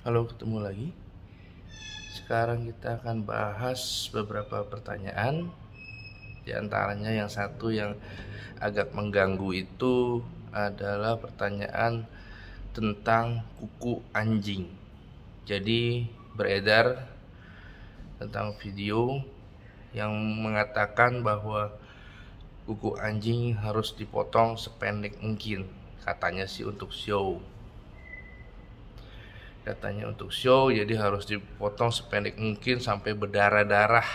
Halo, ketemu lagi. Sekarang kita akan bahas beberapa pertanyaan. Di antaranya yang satu yang agak mengganggu itu adalah pertanyaan tentang kuku anjing. Jadi beredar tentang video yang mengatakan bahwa kuku anjing harus dipotong sependek mungkin. Katanya sih untuk show. Jadi harus dipotong sependek mungkin sampai berdarah-darah,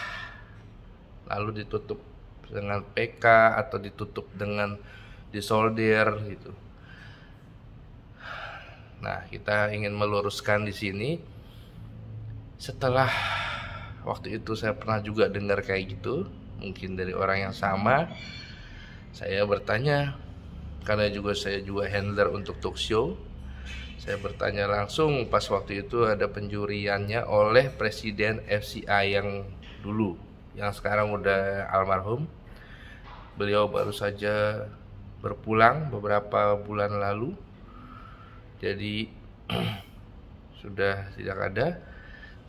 lalu ditutup dengan PK atau ditutup dengan disolder gitu. Nah, kita ingin meluruskan di sini. Setelah waktu itu saya pernah juga dengar kayak gitu, mungkin dari orang yang sama. Saya bertanya, karena saya juga handler untuk talk show. Saya bertanya langsung pas waktu itu ada penjuriannya oleh presiden FCI yang dulu, yang sekarang udah almarhum. Beliau baru saja berpulang beberapa bulan lalu, jadi sudah tidak ada.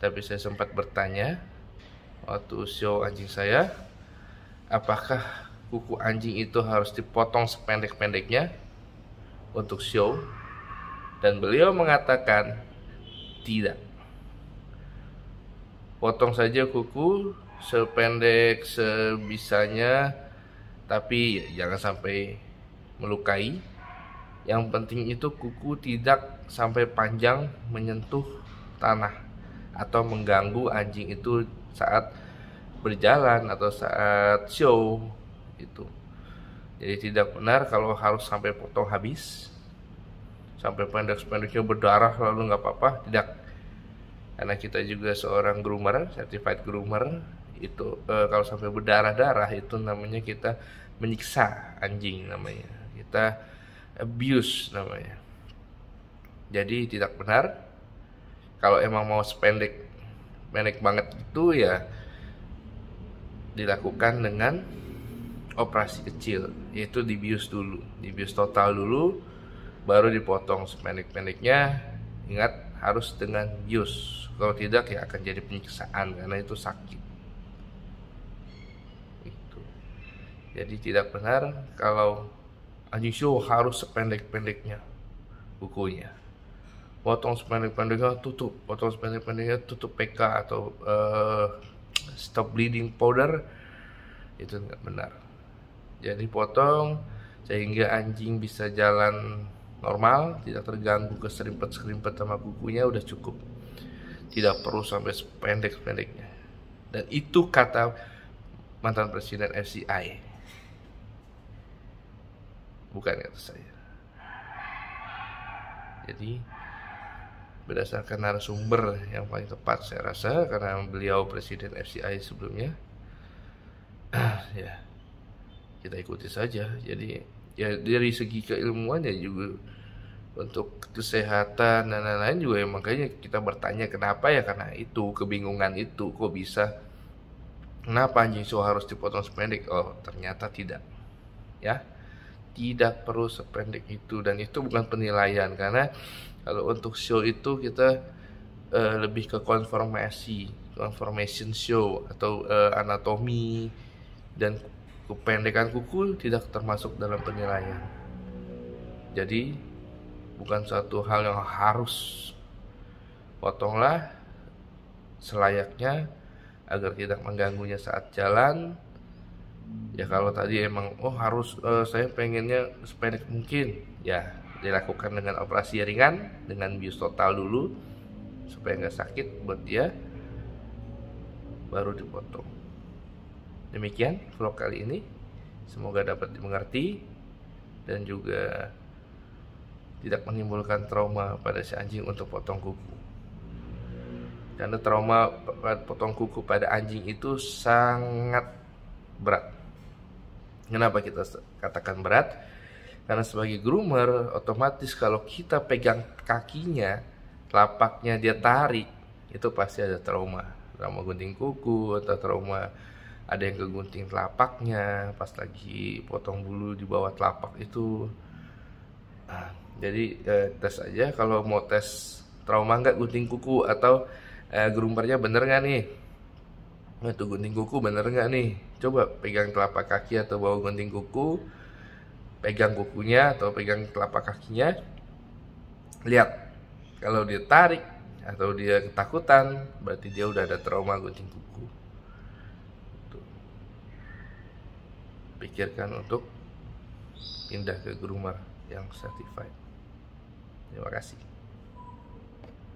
Tapi saya sempat bertanya waktu show anjing saya, apakah kuku anjing itu harus dipotong sependek-pendeknya untuk show? Dan beliau mengatakan tidak. Potong saja kuku sependek sebisanya, tapi jangan sampai melukai. Yang penting itu kuku tidak sampai panjang menyentuh tanah atau mengganggu anjing itu saat berjalan atau saat show itu. Jadi tidak benar kalau harus sampai potong habis, sampai pendek-pendeknya berdarah lalu nggak apa-apa, tidak. Karena kita juga seorang groomer, certified groomer. Itu kalau sampai berdarah-darah itu namanya kita menyiksa anjing, namanya kita abuse namanya. Jadi tidak benar. Kalau emang mau pendek banget itu ya dilakukan dengan operasi kecil, yaitu dibius dulu, dibius total dulu, baru dipotong sependek-pendeknya. Ingat, harus dengan bius. Kalau tidak ya akan jadi penyiksaan karena itu sakit. Itu. Jadi tidak benar kalau anjing show harus sependek-pendeknya kukunya. Potong sependek-pendeknya tutup, potong sependek-pendeknya tutup PK atau stop bleeding powder, itu nggak benar. Jadi potong sehingga anjing bisa jalan normal, tidak terganggu keserimpet-serimpet sama kukunya, udah cukup. Tidak perlu sampai sependek-pendeknya. Dan itu kata mantan presiden FCI, bukan kata saya. Jadi berdasarkan narasumber yang paling tepat saya rasa, karena beliau presiden FCI sebelumnya, ya kita ikuti saja. Jadi ya dari segi keilmuannya juga, untuk kesehatan dan lain-lain juga ya, makanya kita bertanya kenapa ya, karena itu kebingungan itu kok bisa, kenapa anjing show harus dipotong sependek. Oh ternyata tidak, ya tidak perlu sependek itu. Dan itu bukan penilaian, karena kalau untuk show itu kita lebih ke conformation show atau anatomi, dan kependekan kuku tidak termasuk dalam penilaian. Jadi bukan suatu hal yang harus. Potonglah selayaknya agar tidak mengganggunya saat jalan. Ya kalau tadi emang harus saya pengennya sependek mungkin, ya dilakukan dengan operasi ringan, dengan bius total dulu supaya nggak sakit buat dia, baru dipotong. Demikian vlog kali ini, semoga dapat dimengerti dan juga tidak menimbulkan trauma pada si anjing untuk potong kuku. Karena trauma potong kuku pada anjing itu sangat berat. Kenapa kita katakan berat? Karena sebagai groomer, otomatis kalau kita pegang kakinya, telapaknya dia tarik, itu pasti ada trauma gunting kuku, atau trauma ada yang kegunting telapaknya pas lagi potong bulu di bawah telapak itu. Nah, jadi tes aja, kalau mau tes trauma nggak gunting kuku, atau groomernya bener nggak nih, itu gunting kuku bener nggak nih. Coba pegang telapak kaki atau bawa gunting kuku, pegang kukunya atau pegang telapak kakinya, lihat. Kalau dia tarik atau dia ketakutan, berarti dia udah ada trauma gunting kuku. Tuh. Pikirkan untuk pindah ke groomer yang certified. Terima kasih.